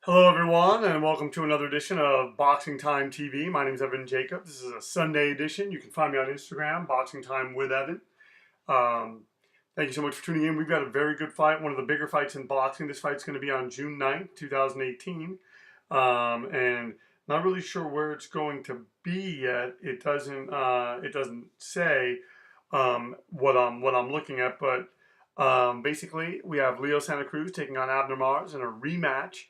Hello, everyone, and welcome to another edition of Boxing Time TV. My name is Evan Jacob. This is a Sunday edition. You can find me on Instagram, Boxing Time with Evan. Um, Thank you so much for tuning in. We've got a very good fight, one of the bigger fights in boxing. This fight's going to be on June 9th, 2018. And not really sure where it's going to be yet. It doesn't say what I'm looking at, but basically we have Leo Santa Cruz taking on Abner in a rematch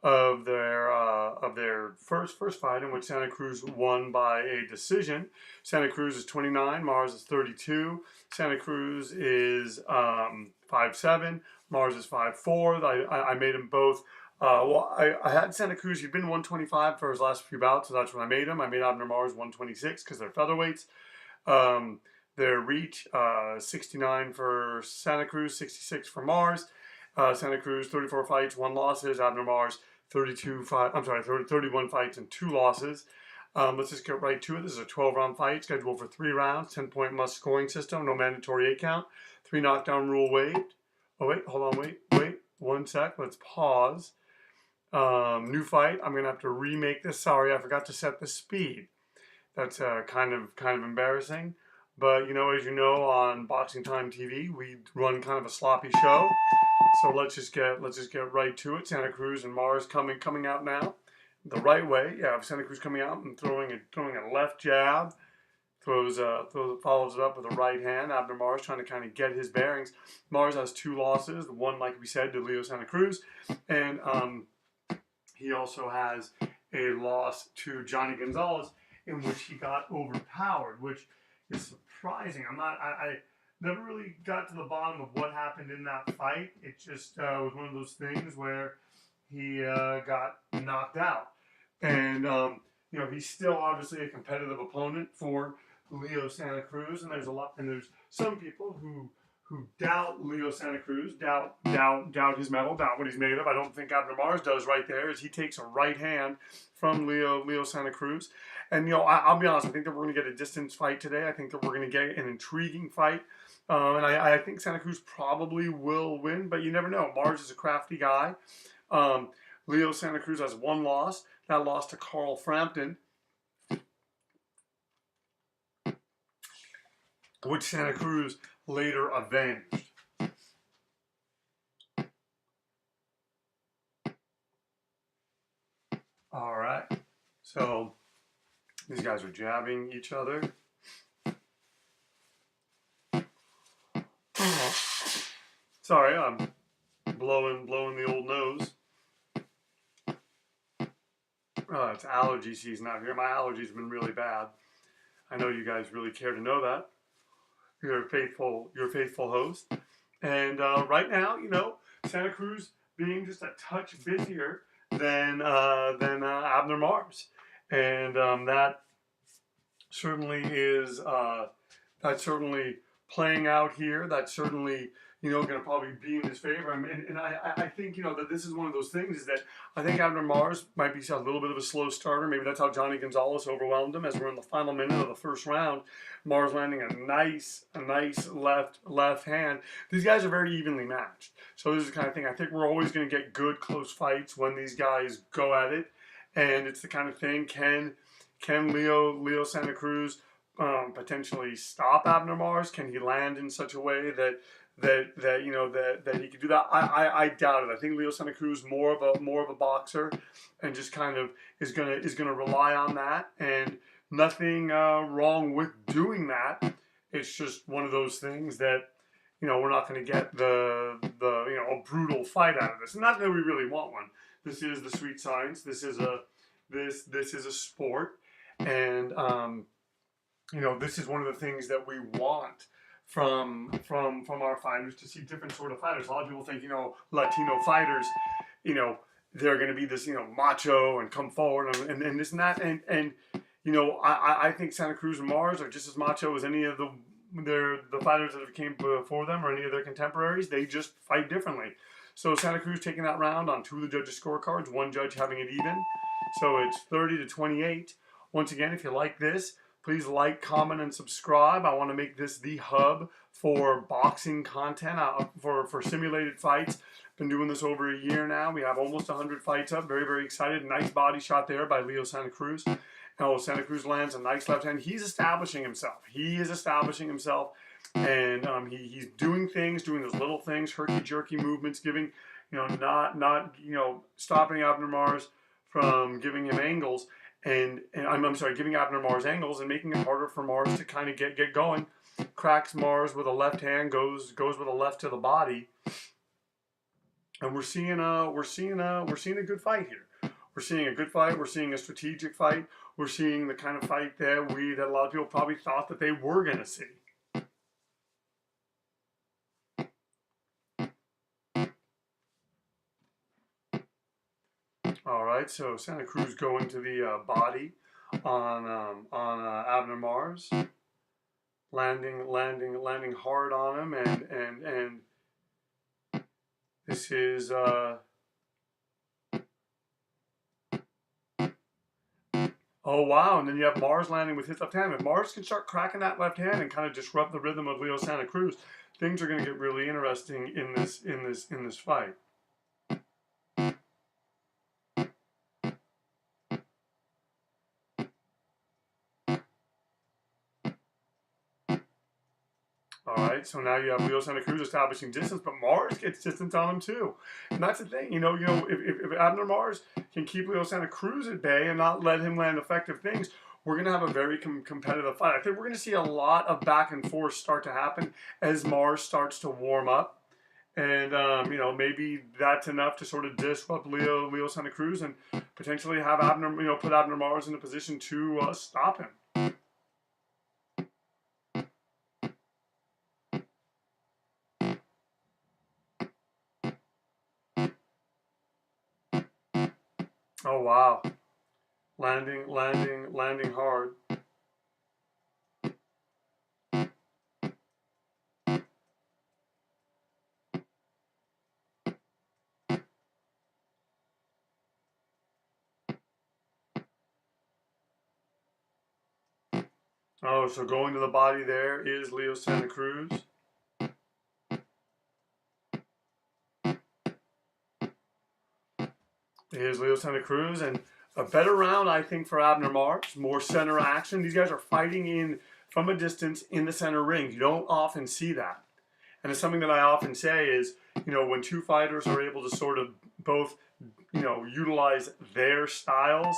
of their first fight, in which Santa Cruz won by a decision. Santa Cruz is 29, Mars is 32. Santa Cruz is 5'7", Mars is 5'4". I made them both. I had Santa Cruz. He'd been 125 for his last few bouts, so that's when I made him. I made Abner 126 because they're featherweights. Their reach, 69 for Santa Cruz, 66 for Mars. Santa Cruz, 34 fights, 1 losses. Abner 31 fights and 2 losses. Let's just get right to it. This is a 12-round fight scheduled for 3 rounds, 10-point must scoring system, no mandatory 8 count, 3 knockdown rule waived. Oh, wait, hold on, wait, 1 sec. Let's pause. New fight. I'm going to have to remake this. Sorry, I forgot to set the speed. That's kind of embarrassing. But, as you know, on Boxing Time TV, we run kind of a sloppy show. So let's just get right to it. Santa Cruz and Mars coming out now, the right way. Yeah, Santa Cruz coming out and throwing a left jab, follows it up with a right hand. Abner Mars trying to kind of get his bearings. Mars has 2 losses. The one, like we said, to Leo Santa Cruz, and he also has a loss to Johnny Gonzalez, in which he got overpowered, which is surprising. I never really got to the bottom of what happened in that fight. It just was one of those things where he got knocked out. And, he's still obviously a competitive opponent for Leo Santa Cruz. And there's some people who doubt Leo Santa Cruz, doubt his mettle, doubt what he's made of. I don't think Abner Mars does right there, as he takes a right hand from Leo Santa Cruz. And, I'll be honest, I think that we're going to get a distance fight today. I think that we're going to get an intriguing fight. And I think Santa Cruz probably will win, but you never know. Mars is a crafty guy. Leo Santa Cruz has 1 loss. That loss to Carl Frampton, which Santa Cruz later avenged. All right. So these guys are jabbing each other. Sorry, I'm blowing the old nose. It's allergy season out here. My allergies have been really bad. I know you guys really care to know that. You're a faithful host. And right now, Santa Cruz being just a touch busier than Abner Mars, and that certainly is playing out here. That's certainly going to probably be in his favor. And I think, that this is one of those things, is that I think Abner Mars might be a little bit of a slow starter. Maybe that's how Johnny Gonzalez overwhelmed him, as we're in the final minute of the first round. Mars landing a nice left hand. These guys are very evenly matched. So this is the kind of thing, I think we're always going to get good close fights when these guys go at it. And it's the kind of thing, can Leo Santa Cruz potentially stop Abner Mars? Can he land in such a way that he could do that? I doubt it. I think Leo Santa Cruz more of a boxer, and just kind of is gonna rely on that, and nothing wrong with doing that. It's just one of those things that we're not going to get the a brutal fight out of this. Not that we really want one. This is the sweet science. This is a sport, and this is one of the things that we want from our fighters, to see different sort of fighters. A lot of people think, Latino fighters, they're going to be this, macho and come forward and this and that. And I think Santa Cruz and Mars are just as macho as any of the fighters that have came before them, or any of their contemporaries. They just fight differently. So Santa Cruz taking that round on 2 of the judges' scorecards, 1 judge having it even. So it's 30-28. Once again, if you like this, please like, comment, and subscribe. I want to make this the hub for boxing content, for simulated fights Been doing this over a year now. We have almost 100 fights up. Very, very excited. Nice body shot there by Leo Santa Cruz. Oh, Santa Cruz lands a nice left hand. He's establishing himself. He is establishing himself. And he's doing things, doing those little things, herky-jerky movements, giving, not stopping Abner Mars from giving him angles. And I'm sorry, giving Abner Mars angles and making it harder for Mars to kind of get going. Cracks Mars with a left hand, goes with a left to the body. And we're seeing a good fight here. We're seeing a good fight. We're seeing a strategic fight. We're seeing the kind of fight that a lot of people probably thought that they were going to see. All right, so Santa Cruz going to the body on Abner Mars, landing hard on him, and this is oh wow, and then you have Mars landing with his left hand. If Mars can start cracking that left hand and kind of disrupt the rhythm of Leo Santa Cruz, things are going to get really interesting in this fight. All right, so now you have Leo Santa Cruz establishing distance, but Mars gets distance on him too, and that's the thing. If Abner Mars can keep Leo Santa Cruz at bay and not let him land effective things, we're going to have a very competitive fight. I think we're going to see a lot of back and forth start to happen as Mars starts to warm up, and maybe that's enough to sort of disrupt Leo Santa Cruz and potentially have Abner, put Abner Mars in a position to stop him. Oh wow, landing hard. Oh, so going to the body there is Leo Santa Cruz. Here's Leo Santa Cruz, and a better round, I think, for Abner Mars. More center action. These guys are fighting in from a distance in the center ring. You don't often see that. And it's something that I often say is, when two fighters are able to sort of both, utilize their styles,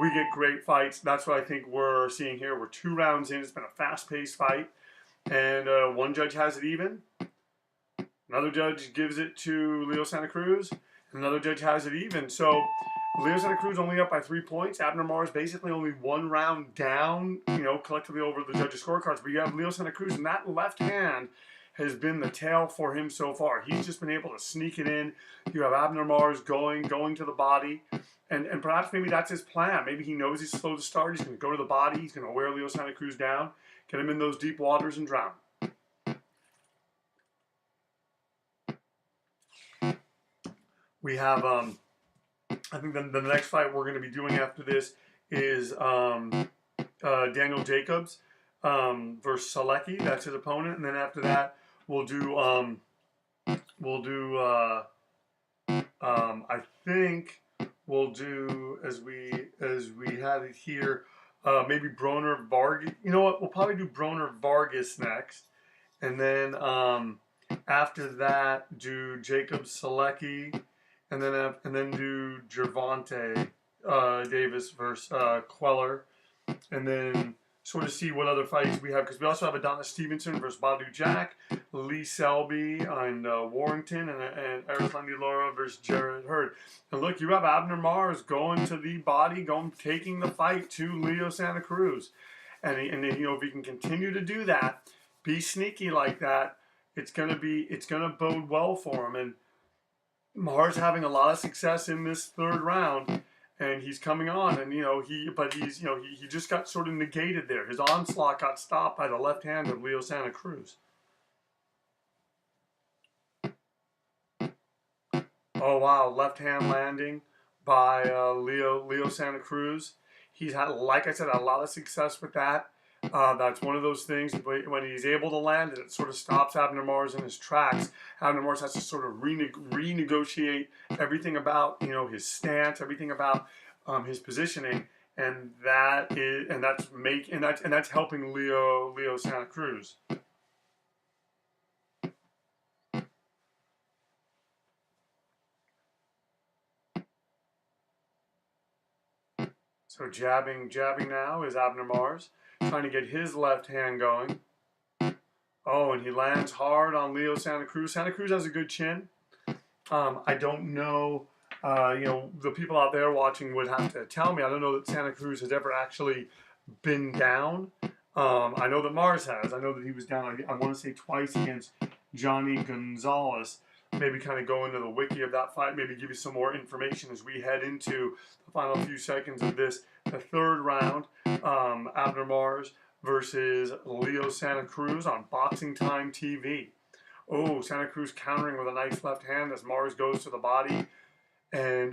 we get great fights. That's what I think we're seeing here. We're 2 rounds in. It's been a fast-paced fight. And one judge has it even. Another judge gives it to Leo Santa Cruz. Another judge has it even. So Leo Santa Cruz only up by 3 points. Abner Mars basically only 1 round down, collectively over the judges' scorecards. But you have Leo Santa Cruz, and that left hand has been the tale for him so far. He's just been able to sneak it in. You have Abner Mars going to the body. And perhaps maybe that's his plan. Maybe he knows he's slow to start. He's going to go to the body. He's going to wear Leo Santa Cruz down, get him in those deep waters and drown. We have, I think the next fight we're going to be doing after this is Daniel Jacobs versus Selecki. That's his opponent. And then after that, we'll do I think we'll do, as we had it here, maybe Broner Vargas. You know what? We'll probably do Broner Vargas next. And then after that, do Jacob Selecki. And then do Gervonta Davis versus Queller, and then sort of see what other fights we have, because we also have Adonis Stevenson versus Badu Jack, Lee Selby and Warrington, and Erislandy Laura versus Jared Hurd. And look, you have Abner Mars going to the body, taking the fight to Leo Santa Cruz, and if he can continue to do that, be sneaky like that, it's gonna bode well for him. And Mars having a lot of success in this 3rd round, and he's coming on, and he just got sort of negated there. His onslaught got stopped by the left hand of Leo Santa Cruz. Oh wow, left hand landing by Leo Santa Cruz. He's had, like I said, a lot of success with that. That's one of those things when he's able to land it, it sort of stops Abner Mars in his tracks. Abner Mars has to sort of renegotiate everything about his stance, everything about his positioning, and that's helping Leo Santa Cruz. So jabbing now is Abner Mars, trying to get his left hand going. Oh, and he lands hard on Leo Santa Cruz. Santa Cruz has a good chin. I don't know, the people out there watching would have to tell me. I don't know that Santa Cruz has ever actually been down. I know that Mars has. I know that he was down, I want to say twice against Johnny Gonzalez. Maybe kind of go into the wiki of that fight, maybe give you some more information as we head into the final few seconds of this, the third round. Abner Mars versus Leo Santa Cruz on Boxing Time TV. Oh, Santa Cruz countering with a nice left hand as Mars goes to the body, and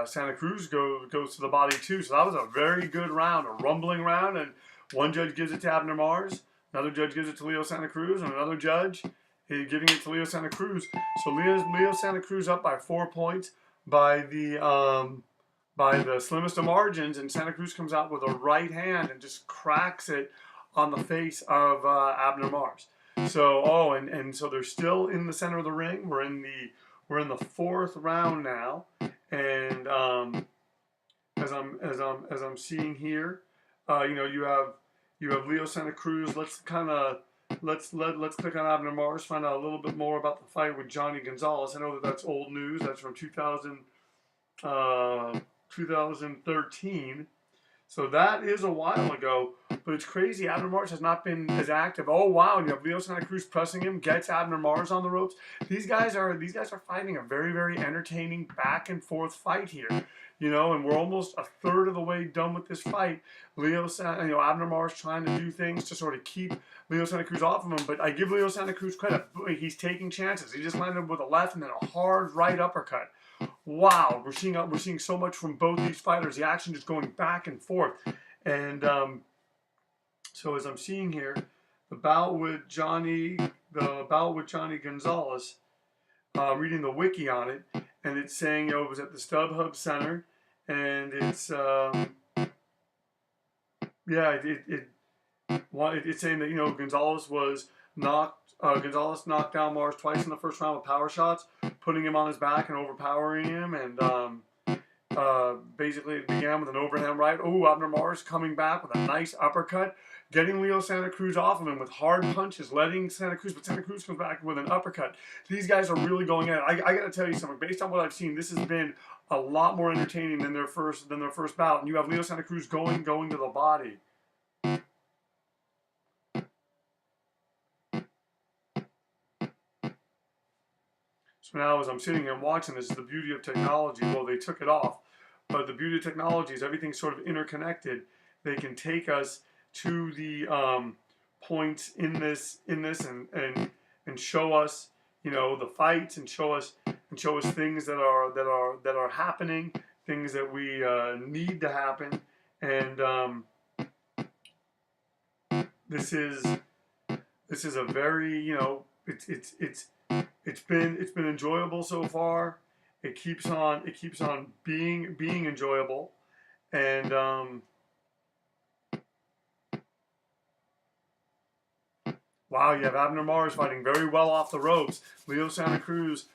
Santa Cruz goes to the body too. So that was a very good round, a rumbling round, and one judge gives it to Abner Mars, another judge gives it to Leo Santa Cruz, and another judge is giving it to Leo Santa Cruz. So Leo Santa Cruz up by 4 points by the slimmest of margins, and Santa Cruz comes out with a right hand and just cracks it on the face of Abner Mars. So and so they're still in the center of the ring. We're in the fourth round now, and as I'm seeing here, you have Leo Santa Cruz. Let's click on Abner Mars, find out a little bit more about the fight with Johnny Gonzalez. I know that's old news. That's from 2013. So that is a while ago, but it's crazy. Abner Mars has not been as active. Oh wow! And you have Leo Santa Cruz pressing him, gets Abner Mars on the ropes. These guys are fighting a very, very entertaining back and forth fight here. And we're almost a third of the way done with this fight. Abner Mars trying to do things to sort of keep Leo Santa Cruz off of him, but I give Leo Santa Cruz credit. He's taking chances. He just landed with a left and then a hard right uppercut. Wow, we're seeing so much from both these fighters. The action just going back and forth, and so as I'm seeing here, the bout with Johnny Gonzalez. Reading the wiki on it, and it's saying it was at the StubHub Center, and it's it's saying that Gonzalez knocked down Mars twice in the first round with power shots, putting him on his back and overpowering him, and basically it began with an overhand right. Oh, Abner Mars coming back with a nice uppercut, getting Leo Santa Cruz off of him with hard punches, letting Santa Cruz, but Santa Cruz comes back with an uppercut. These guys are really going at it. I got to tell you something. Based on what I've seen, this has been a lot more entertaining than their first bout. And you have Leo Santa Cruz going to the body. So now as I'm sitting here and watching this, is the beauty of technology. Well, they took it off, but the beauty of technology is everything's sort of interconnected. They can take us to the points in this and show us the fights and show us things that are happening, things that we need to happen, and this is a very it's been enjoyable so far. It keeps on being enjoyable, and wow, you have Abner Mars fighting very well off the ropes. Leo Santa Cruz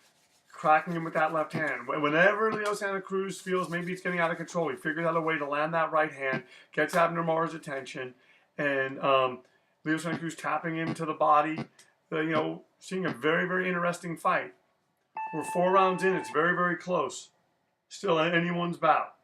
cracking him with that left hand. Whenever Leo Santa Cruz feels maybe it's getting out of control, he figures out a way to land that right hand, gets Abner Mars' attention, and Leo Santa Cruz tapping him to the body. Seeing a very, very interesting fight. We're 4 rounds in. It's very, very close. Still anyone's bout.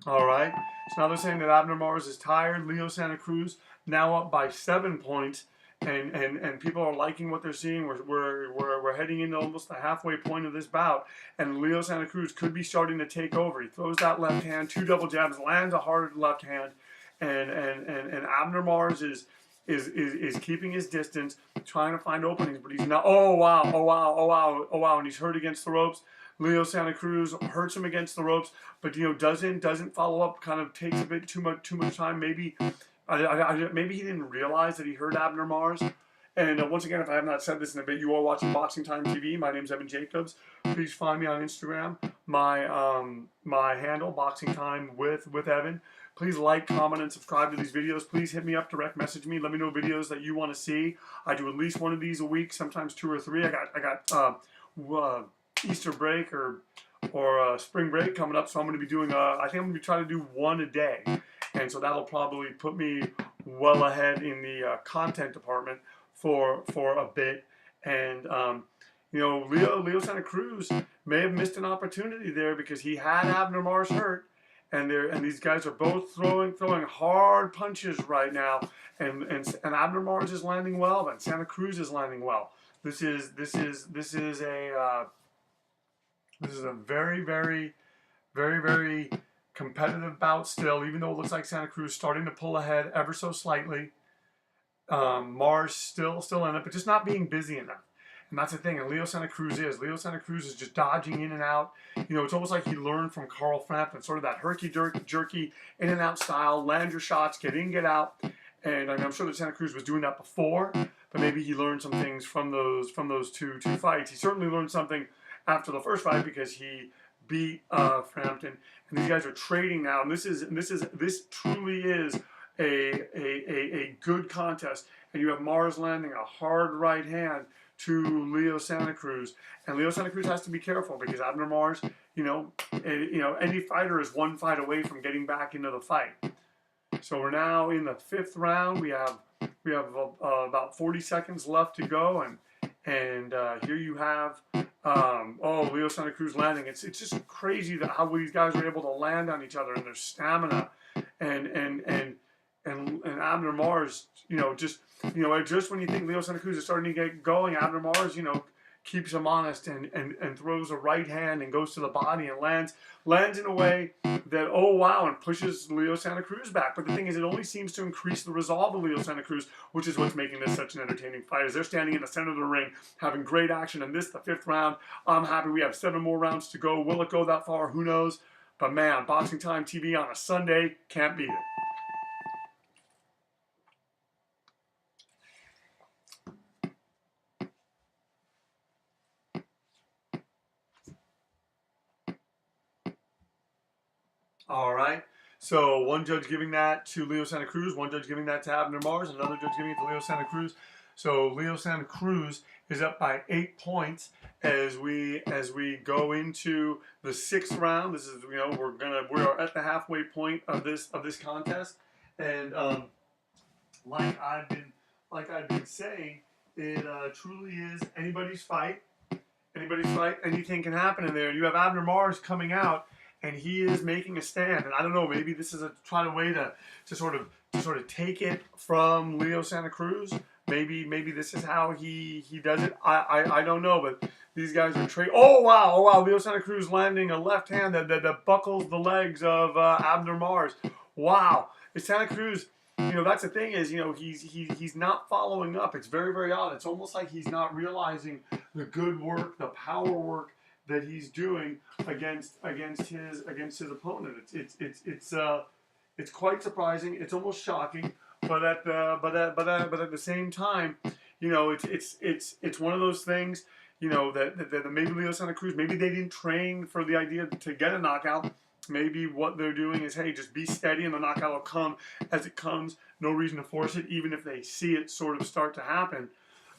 All right. So now they're saying that Abner Mars is tired. Leo Santa Cruz now up by 7 points, and people are liking what they're seeing. We're heading into almost the halfway point of this bout, and Leo Santa Cruz could be starting to take over. He throws that left hand, 2 double jabs, lands a hard left hand, and Abner Mars is is keeping his distance, trying to find openings, but he's not. Oh wow! Oh wow! Oh wow! Oh wow! And he's hurt against the ropes. Leo Santa Cruz hurts him against the ropes, but doesn't follow up. Kind of takes a bit too much time. Maybe maybe he didn't realize that he hurt Abner Mars. And once again, if I have not said this in a bit, you are watching Boxing Time TV. My name's Evan Jacobs. Please find me on Instagram. My handle, Boxing Time with Evan. Please like, comment, and subscribe to these videos. Please hit me up, direct message me. Let me know videos that you want to see. I do at least one of these a week, sometimes 2 or 3. I got Easter break or spring break coming up, so I'm going to be doing. I think I'm going to be trying to do 1 a day, and so that'll probably put me well ahead in the content department for a bit. And Leo Santa Cruz may have missed an opportunity there because he had Abner Mars hurt. And these guys are both throwing hard punches right now, and Abner Mars is landing well, and Santa Cruz is landing well. This is a very very competitive bout still, even though it looks like Santa Cruz starting to pull ahead ever so slightly. Mars still in it, but just not being busy enough. And that's the thing, and Leo Santa Cruz is just dodging in and out. It's almost like he learned from Carl Frampton, sort of that herky-jerky, in and out style, land your shots, get in, get out. And I'm sure that Santa Cruz was doing that before, but maybe he learned some things from those two fights. He certainly learned something after the first fight because he beat Frampton. And these guys are trading now, and this truly is a good contest. And you have Mars landing a hard right hand to Leo Santa Cruz, and Leo Santa Cruz has to be careful because Abner Mars, any fighter is 1 fight away from getting back into the fight. So we're now in the 5th round. We have about 40 seconds left to go, and here you have Leo Santa Cruz landing. It's just crazy that how these guys are able to land on each other and their stamina, and Abner Mars, just when you think Leo Santa Cruz is starting to get going, Abner Mars, keeps him honest and throws a right hand and goes to the body and lands in a way that, oh wow, and pushes Leo Santa Cruz back. But the thing is, it only seems to increase the resolve of Leo Santa Cruz, which is what's making this such an entertaining fight. As they're standing in the center of the ring, having great action, and this, the 5th round. I'm happy we have 7 more rounds to go. Will it go that far? Who knows? But man, Boxing Time TV on a Sunday, can't beat it. All right. So one judge giving that to Leo Santa Cruz, one judge giving that to Abner Mars, another judge giving it to Leo Santa Cruz. So Leo Santa Cruz is up by 8 points as we go into the 6th round. This is we are at the halfway point of this contest, and like I've been saying, it truly is anybody's fight. Anything can happen in there. You have Abner Mars coming out, and he is making a stand. And I don't know, maybe this is a way to sort of take it from Leo Santa Cruz. Maybe this is how he does it. I don't know, but these guys are trading. Oh wow! Leo Santa Cruz landing a left hand that buckles the legs of Abner Mars. Wow! It's Santa Cruz. That's the thing is, he's not following up. It's very, very odd. It's almost like he's not realizing the good work, the power work that he's doing against his opponent. It's quite surprising. It's almost shocking. But at the same time, it's one of those things, that maybe Leo Santa Cruz, maybe they didn't train for the idea to get a knockout. Maybe what they're doing is, hey, just be steady and the knockout will come as it comes. No reason to force it, even if they see it sort of start to happen.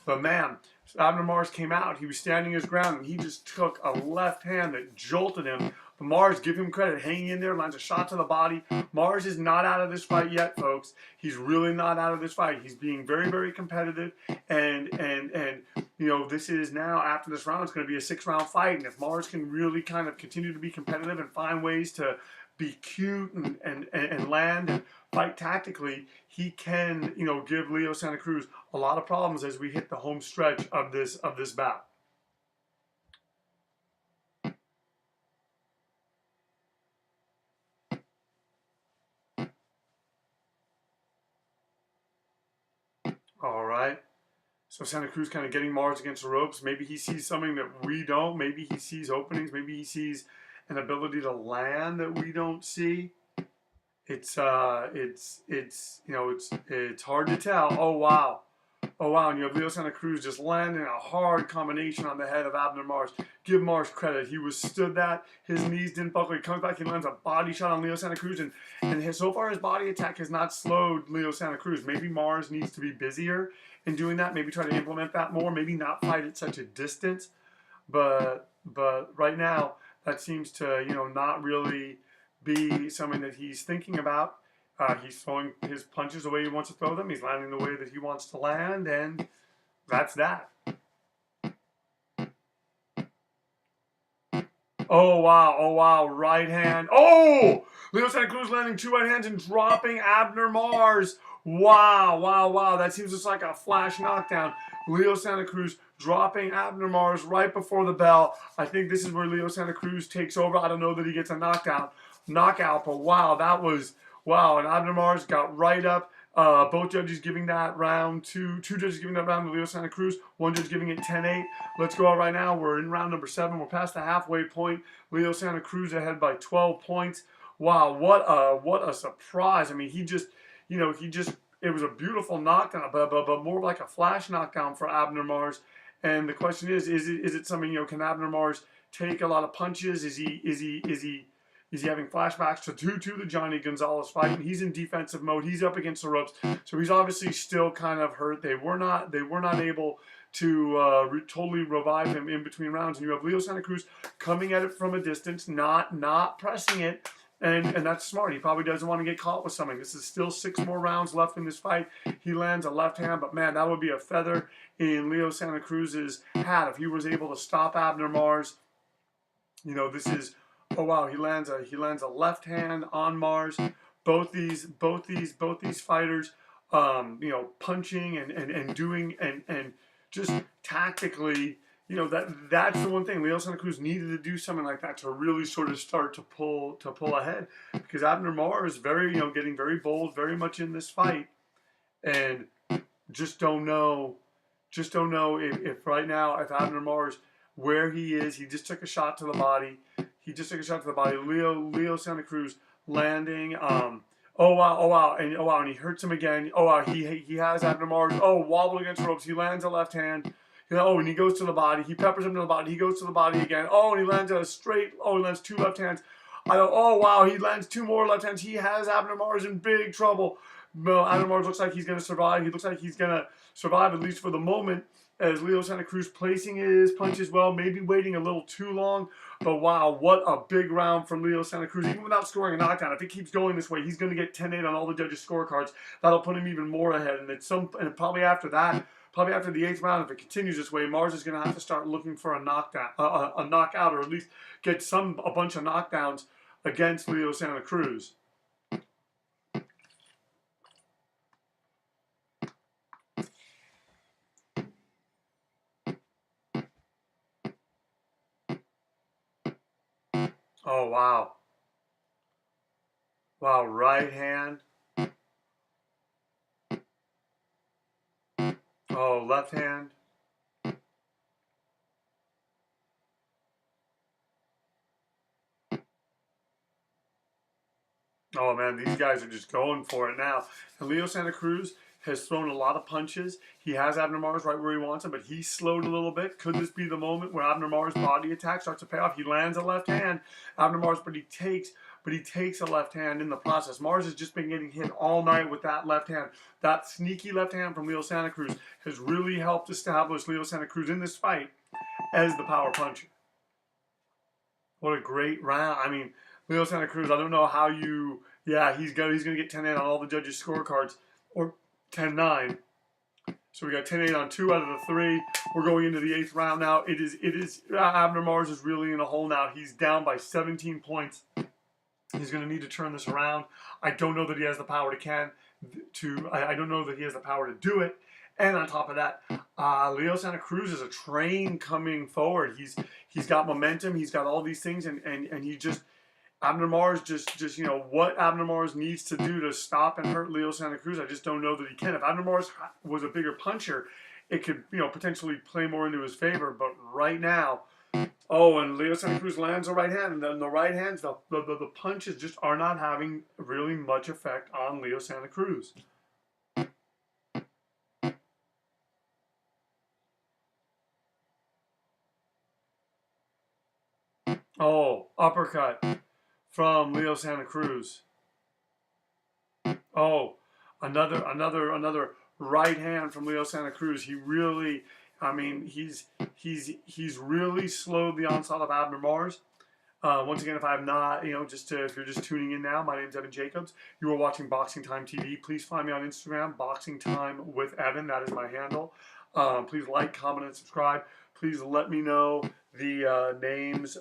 But man, Abner Mars came out. He was standing his ground, and he just took a left hand that jolted him. But Mars, give him credit, hanging in there, lands a shot to the body. Mars is not out of this fight yet, folks. He's really not out of this fight. He's being very, very competitive, and this is now, after this round, it's going to be a 6-round fight. And if Mars can really kind of continue to be competitive and find ways to be cute and land and fight tactically, he can, give Leo Santa Cruz a lot of problems as we hit the home stretch of this bout. All right. So Santa Cruz kind of getting Mars against the ropes. Maybe he sees something that we don't. Maybe he sees openings. Maybe he sees an ability to land that we don't see. It's hard to tell. Oh wow. Oh wow, and you have Leo Santa Cruz just landing a hard combination on the head of Abner Mars. Give Mars credit. He withstood that. His knees didn't buckle. He comes back, he lands a body shot on Leo Santa Cruz, and so far his body attack has not slowed Leo Santa Cruz. Maybe Mars needs to be busier in doing that. Maybe try to implement that more. Maybe not fight at such a distance. But right now, that seems to, not really be something that he's thinking about. He's throwing his punches the way he wants to throw them. He's landing the way that he wants to land, and that's that. Oh wow, oh wow, right hand. Oh! Leo Santa Cruz landing 2 right hands and dropping Abner Mars. Wow, wow, wow. That seems just like a flash knockdown. Leo Santa Cruz dropping Abner Mars right before the bell. I think this is where Leo Santa Cruz takes over. I don't know that he gets a knockout, but wow, that was, wow. And Abner Mars got right up. Both judges giving that round two judges giving that round to Leo Santa Cruz, one judge giving it 10-8. Let's go out right now. We're in round number 7. We're past the halfway point. Leo Santa Cruz ahead by 12 points. Wow, what a surprise. I mean, it was a beautiful knockdown, but more like a flash knockdown for Abner Mars. And the question is it something, can Abner Mars take a lot of punches? Is he having flashbacks to the Johnny Gonzalez fight? And he's in defensive mode. He's up against the ropes, so he's obviously still kind of hurt. They were not able to totally revive him in between rounds. And you have Leo Santa Cruz coming at it from a distance, not pressing it. And that's smart. He probably doesn't want to get caught with something. This is still 6 more rounds left in this fight. He lands a left hand, but man, that would be a feather in Leo Santa Cruz's hat if he was able to stop Abner Mars. This is, oh wow, he lands a left hand on Mars. Both these fighters, punching and doing and just tactically. That's the one thing. Leo Santa Cruz needed to do something like that to really sort of start to pull ahead, because Abner Mars is very, getting very bold, very much in this fight, and just don't know if right now, if Abner Mars, where he is, he just took a shot to the body. Leo Santa Cruz landing. Oh wow, and he hurts him again. Oh wow, he has Abner Mars. Oh, wobble against the ropes. He lands a left hand. And he goes to the body. He peppers him to the body. He goes to the body again. Oh, and he lands a straight. Oh, he lands 2 left hands. Oh wow, he lands 2 more left hands. He has Abner Mars in big trouble. No, Abner Mars looks like he's going to survive. He looks like he's going to survive, at least for the moment, as Leo Santa Cruz placing his punches well, maybe waiting a little too long. But wow, what a big round from Leo Santa Cruz. Even without scoring a knockdown, if it keeps going this way, he's going to get 10-8 on all the judges' scorecards. That'll put him even more ahead. And probably after that, probably after the 8th round, if it continues this way, Mars is going to have to start looking for a knockout, or at least get a bunch of knockdowns against Leo Santa Cruz. Oh wow. Wow, right hand. Oh, left hand. Oh man, these guys are just going for it now. And Leo Santa Cruz has thrown a lot of punches. He has Abner Mars right where he wants him, but he's slowed a little bit. Could this be the moment where Abner Mars' body attack starts to pay off? He lands a left hand, Abner Mars, but he takes a left hand in the process. Mars has just been getting hit all night with that left hand. That sneaky left hand from Leo Santa Cruz has really helped establish Leo Santa Cruz in this fight as the power puncher. What a great round. I mean, Leo Santa Cruz, I don't know how he's going to get 10-8 on all the judges' scorecards, or 10-9. So we got 10-8 on 2 out of the 3. We're going into the 8th round now. It is Abner Mars is really in a hole now. He's down by 17 points. He's going to need to turn this around. I don't know that he has the power I don't know that he has the power to do it. And on top of that, Leo Santa Cruz is a train coming forward. He's got momentum. He's got all these things, and he just, Abner Mars just what Abner Mars needs to do to stop and hurt Leo Santa Cruz. I just don't know that he can. If Abner Mars was a bigger puncher, it could potentially play more into his favor. But right now, oh, and Leo Santa Cruz lands a right hand, and then the right hands, the punches just are not having really much effect on Leo Santa Cruz. Oh, uppercut from Leo Santa Cruz. Oh, another right hand from Leo Santa Cruz. He really, I mean, he's really slowed the onslaught of Abner Mars. Once again, if I have not, if you're just tuning in now, my name is Evan Jacobs. You are watching Boxing Time TV. Please find me on Instagram, Boxing Time with Evan. That is my handle. Please like, comment, and subscribe. Please let me know the names.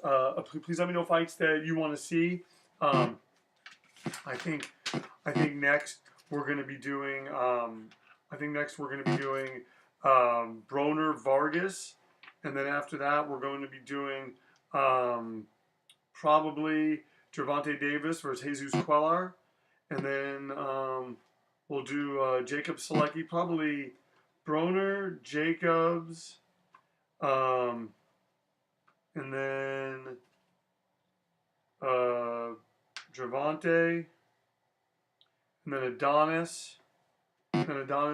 Please let me know fights that you want to see. I think next we're going to be doing. Broner Vargas, and then after that we're going to be doing probably Gervonta Davis versus Jesus Quellar, and then we'll do Jacob Selecki, probably Broner, Jacobs, and then Gervonta, and then Adonis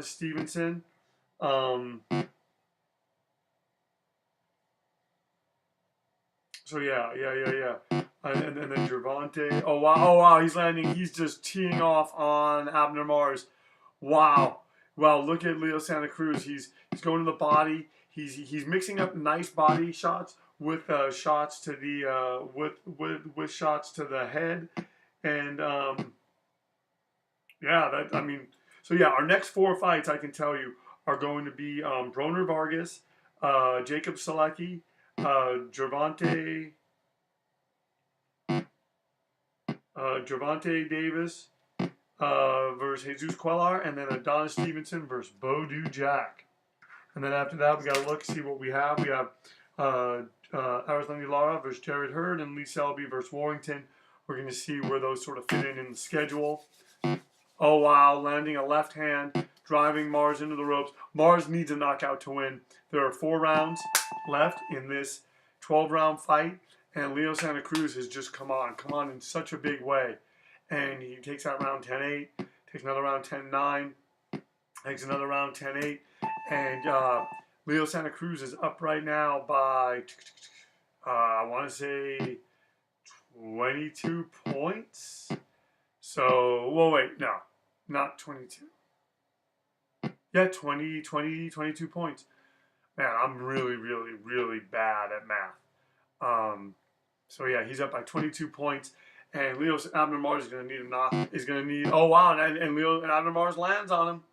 Stevenson. So yeah. And then Gervonta. Oh wow, he's landing. He's just teeing off on Abner Mars. Wow. Look at Leo Santa Cruz. He's going to the body. He's mixing up nice body shots with shots to the with shots to the head, and our next 4 fights, I can tell you, are going to be Broner Vargas, Jacob Selecki, Gervonta Davis versus Jesus Quellar, and then Adonis Stevenson versus Bodue Jack. And then after that, we got to see what we have. We have Arislandi Lara versus Jared Hurd, and Lee Selby versus Warrington. We're going to see where those sort of fit in the schedule. Oh, wow, landing a left hand, driving Mars into the ropes. Mars needs a knockout to win. There are 4 rounds left in this 12-round fight, and Leo Santa Cruz has just come on in such a big way. And he takes that round 10-8, takes another round 10-9, takes another round 10-8, and Leo Santa Cruz is up right now by, I want to say, 22 points. So, well, wait, no, not 22. Yeah, 22 points. Man, I'm really, really, really bad at math. So yeah, he's up by 22 points, and Abner Mars is going to need a knock. Is going to need. Oh wow, and Abner Mars lands on him.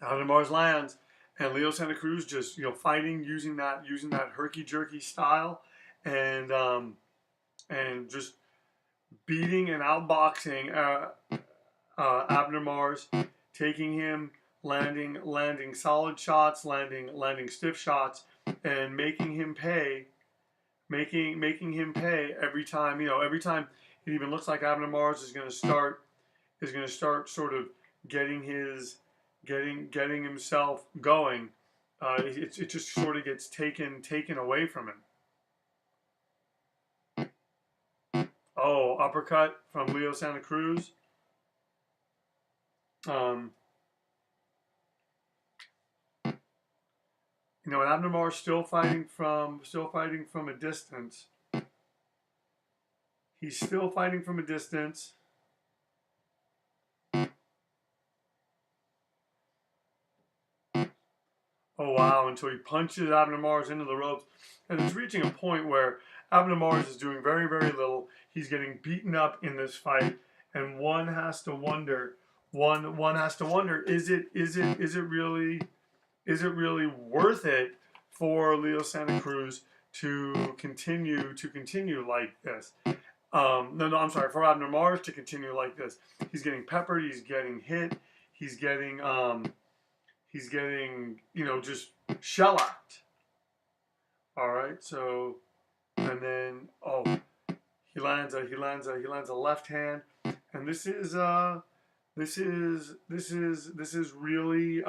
Abner Mars lands, and Leo Santa Cruz just fighting using that herky jerky style, and just beating and outboxing Abner Mars, taking him, landing solid shots, landing stiff shots, and making him pay every time. Every time it even looks like Abner Mars is going to start sort of getting himself going. It just sort of gets taken away from him. Oh, uppercut from Leo Santa Cruz. Abner Mars still fighting from a distance. He's still fighting from a distance. Oh wow, until he punches Abner Mars into the ropes. And it's reaching a point where Abner Mars is doing very, very little. He's getting beaten up in this fight, and one has to wonder, is it really worth it for Leo Santa Cruz to continue like this? I'm sorry, for Abner Mars to continue like this. He's getting peppered, he's getting hit, he's getting just shell-out. All right, so and then he lands a left hand, and this is really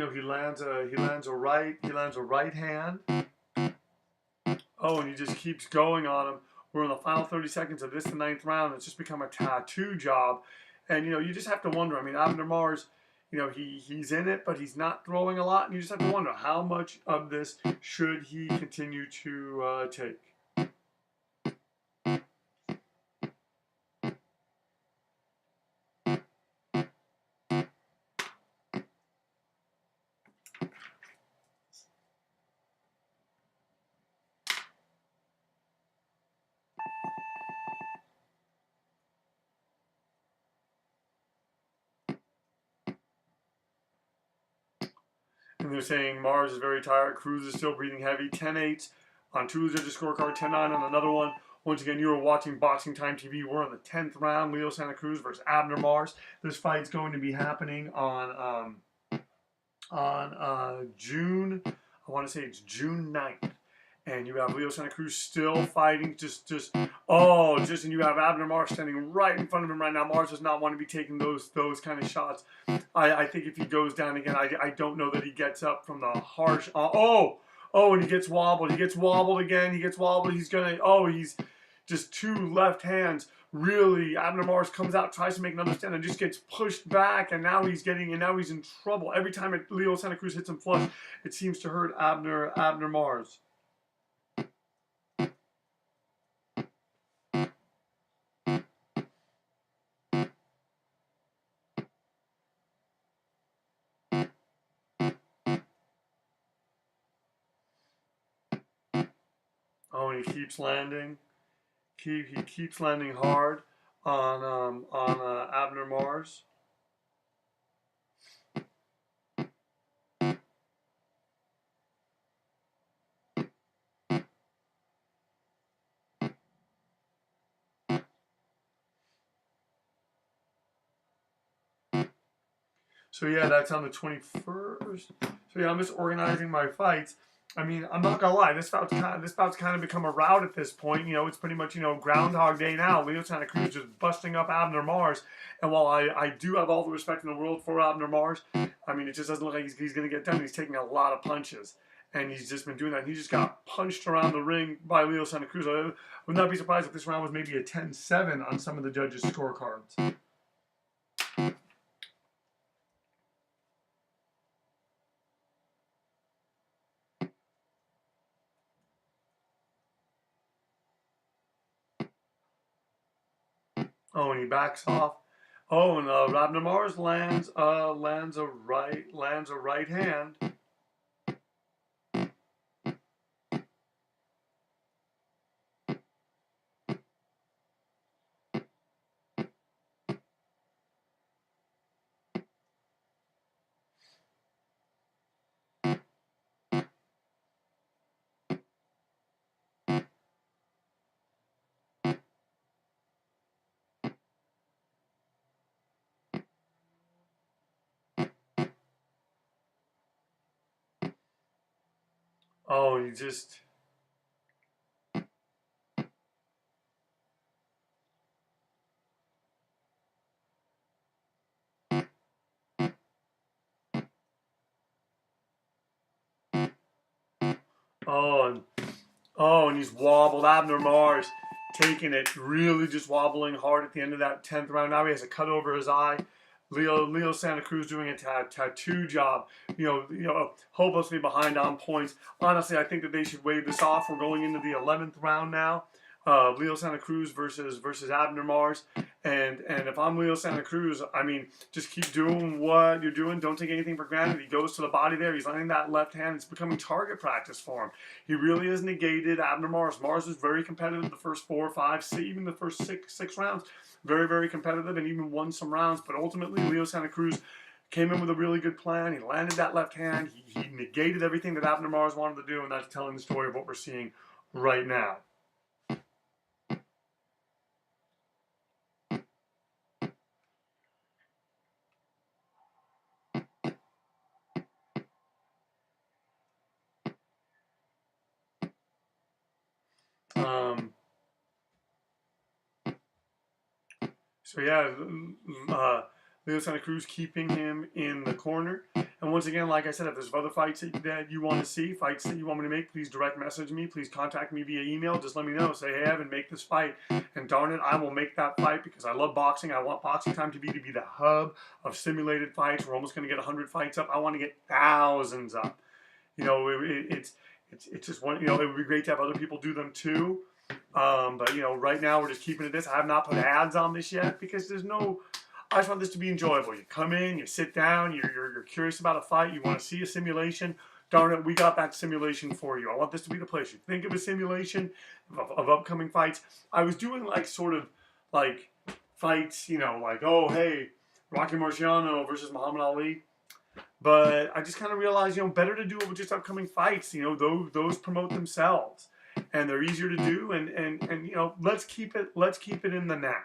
he lands a right hand. Oh, and he just keeps going on him. We're in the final 30 seconds of the ninth round. It's just become a tattoo job. And, you just have to wonder. I mean, Abner Mars, he's in it, but he's not throwing a lot. And you just have to wonder how much of this should he continue to take. And they're saying Mars is very tired. Cruz is still breathing heavy. 10-8 on two judges' scorecard. 10-9 on another one. Once again, you are watching Boxing Time TV. We're in the 10th round. Leo Santa Cruz versus Abner Mars. This fight's going to be happening on June. I want to say it's June 9th. And you have Leo Santa Cruz still fighting. And you have Abner Mars standing right in front of him right now. Mars does not want to be taking those kind of shots. I think if he goes down again, I don't know that he gets up from the harsh. And he gets wobbled. He gets wobbled again. He gets wobbled. He's just two left hands. Really, Abner Mars comes out, tries to make another stand, and just gets pushed back. And now he's in trouble. Every time Leo Santa Cruz hits him flush, it seems to hurt Abner Mars. Oh, and he keeps landing. He keeps landing hard on Abner Mars. So yeah, that's on the 21st. So yeah, I'm just organizing my fights. I mean, I'm not gonna lie, this bout's kind of become a rout at this point. It's pretty much Groundhog Day now. Leo Santa Cruz just busting up Abner Mars, and while I do have all the respect in the world for Abner Mars, I mean, it just doesn't look like he's gonna get done. He's taking a lot of punches, and he's just been doing that. He just got punched around the ring by Leo Santa Cruz. I would not be surprised if this round was maybe a 10-7 on some of the judges' scorecards. Oh, and he backs off. Oh, and Abner Mars lands a right hand. Oh, he just. Oh, and he's wobbled. Abner Mars taking it, really just wobbling hard at the end of that 10th round. Now he has a cut over his eye. Leo Santa Cruz doing a tattoo job. Hopelessly behind on points. Honestly, I think that they should wave this off. We're going into the 11th round now. Leo Santa Cruz versus Abner Mars. And if I'm Leo Santa Cruz, I mean, just keep doing what you're doing. Don't take anything for granted. He goes to the body there. He's landing that left hand. It's becoming target practice for him. He really is negated. Abner Mars. Mars was very competitive the first 4, 5, even the first six rounds. Very, very competitive and even won some rounds. But ultimately, Leo Santa Cruz came in with a really good plan. He landed that left hand. He negated everything that Abner Mars wanted to do, and that's telling the story of what we're seeing right now. So yeah, Leo Santa Cruz keeping him in the corner. And once again, like I said, if there's other fights that you want to see, fights that you want me to make, please direct message me. Please contact me via email. Just let me know. Say, hey, Evan, make this fight. And darn it, I will make that fight because I love boxing. I want Boxing Time to be the hub of simulated fights. We're almost going to get 100 fights up. I want to get thousands up. You know, it's just one. You know, it would be great to have other people do them too. But you know, right now we're just keeping it this. I have not put ads on this yet because there's no. I just want this to be enjoyable. You come in, you sit down, you're curious about a fight, you want to see a simulation. Darn it, we got that simulation for you. I want this to be the place. You think of a simulation of upcoming fights. I was doing like sort of like fights, you know, like, oh, hey, Rocky Marciano versus Muhammad Ali. But I just kind of realized, you know, better to do it with just upcoming fights. You know, those promote themselves. And they're easier to do. And you know, let's keep it in the now.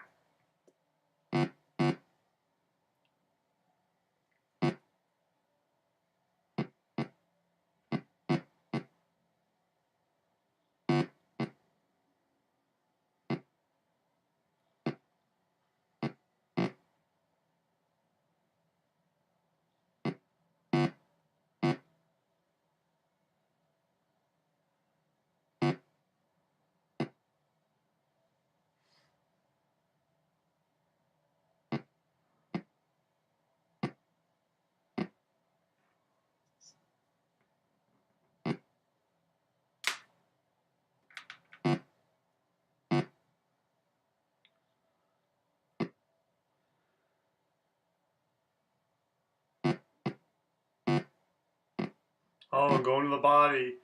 Oh, going to the body.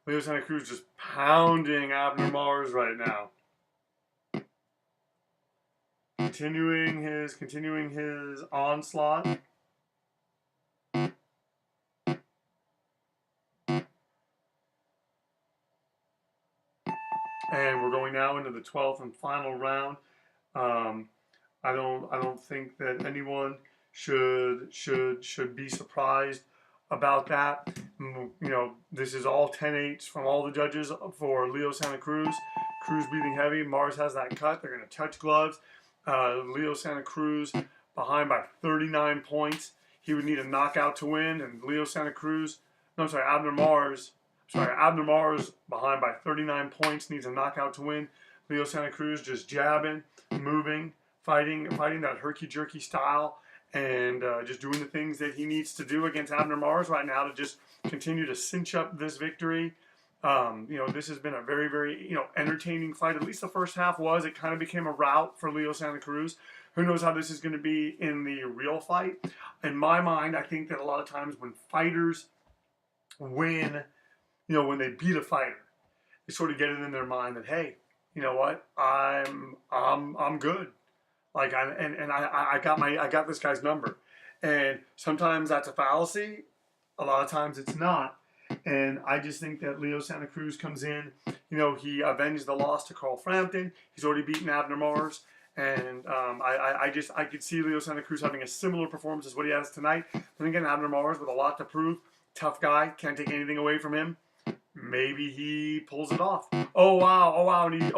Leo Santa Cruz just pounding Abner Mars right now. Continuing his onslaught. And we're going now into the 12th and final round. I don't think that anyone should be surprised about that. You know, this is all 10-8s from all the judges for Leo Santa Cruz. Cruz breathing heavy. Mars has that cut. They're going to touch gloves. Leo Santa Cruz behind by 39 points. He would need a knockout to win. And Leo Santa Cruz, no, I'm sorry, Abner Mars behind by 39 points, needs a knockout to win. Leo Santa Cruz just jabbing, moving, fighting that herky-jerky style, and just doing the things that he needs to do against Abner Mars right now to just continue to cinch up this victory. You know, this has been a very, very, you know, entertaining fight. At least the first half was. It kind of became a rout for Leo Santa Cruz. Who knows how this is going to be in the real fight? In my mind, I think that a lot of times when fighters win, you know, when they beat a fighter, they sort of get it in their mind that, hey, you know what, I'm good. Like I got this guy's number, and sometimes that's a fallacy. A lot of times it's not. And I just think that Leo Santa Cruz comes in. You know, he avenged the loss to Carl Frampton. He's already beaten Abner Mars. And I could see Leo Santa Cruz having a similar performance as what he has tonight. Then again, Abner Mars with a lot to prove. Tough guy. Can't take anything away from him. Maybe he pulls it off. Oh wow, and he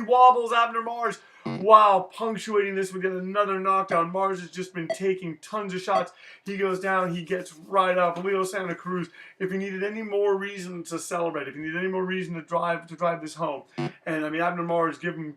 wobbles Abner Mars. Wow, punctuating this with yet another knockdown. Mars has just been taking tons of shots. He goes down, he gets right up. Leo Santa Cruz, if he needed any more reason to celebrate, if he needed any more reason to drive this home, and I mean Abner Mars, give him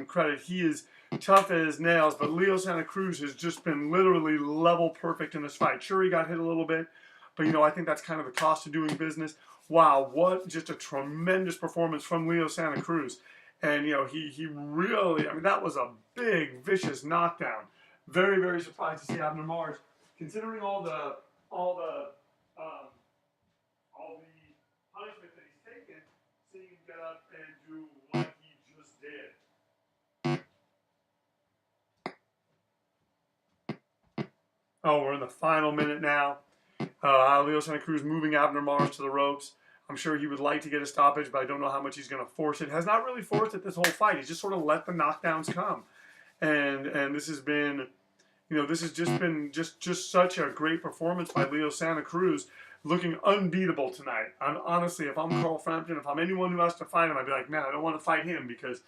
credit. He is tough as nails, but Leo Santa Cruz has just been literally level perfect in this fight. Sure, he got hit a little bit, but you know, I think that's kind of the cost of doing business. Wow, what just a tremendous performance from Leo Santa Cruz. And, you know, he really, I mean, that was a big, vicious knockdown. Very, very surprised to see Abner Mars, considering all the punishment that he's taken, seeing him get up and do what he just did. Oh, we're in the final minute now. Leo Santa Cruz moving Abner Mars to the ropes. I'm sure he would like to get a stoppage, but I don't know how much he's going to force it. Has not really forced it this whole fight. He's just sort of let the knockdowns come. And this has been, you know, this has just been just such a great performance by Leo Santa Cruz, looking unbeatable tonight. I'm honestly, if I'm Carl Frampton, if I'm anyone who has to fight him, I'd be like, man, I don't want to fight him because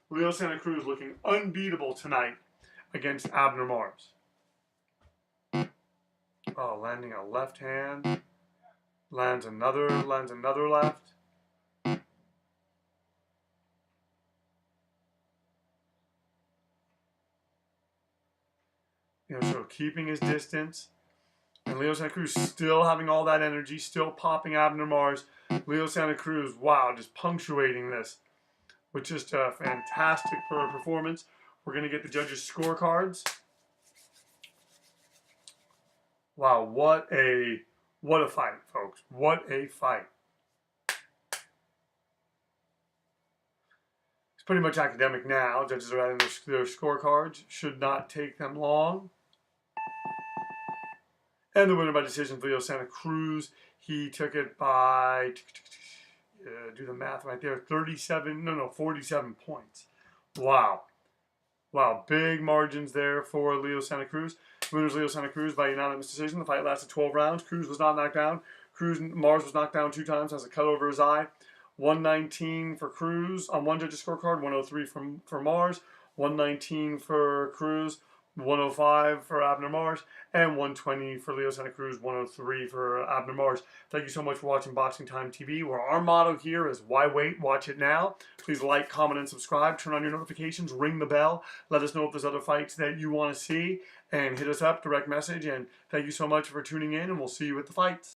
Leo Santa Cruz looking unbeatable tonight against Abner Mars. Oh, landing a left hand. Lands another left. So keeping his distance. And Leo Santa Cruz still having all that energy, still popping Abner Mars. Leo Santa Cruz, wow, just punctuating this with just a fantastic performance. We're going to get the judges' scorecards. Wow, what a fight, folks. What a fight. It's pretty much academic now. Judges are adding their scorecards. Should not take them long. And the winner by decision, Leo Santa Cruz. He took it by, do the math right there, 47 points. Wow. Wow, big margins there for Leo Santa Cruz. Winners Leo Santa Cruz by unanimous decision. The fight lasted 12 rounds. Cruz was not knocked down. Mars was knocked down 2 times, has a cut over his eye. 119 for Cruz on one judge's scorecard, 103 for Mars, 119 for Cruz, 105 for Abner Mars, and 120 for Leo Santa Cruz, 103 for Abner Mars. Thank you so much for watching Boxing Time TV, where our motto here is why wait, watch it now. Please like, comment, and subscribe. Turn on your notifications, ring the bell. Let us know if there's other fights that you want to see, and hit us up, direct message. And thank you so much for tuning in, and we'll see you at the fights.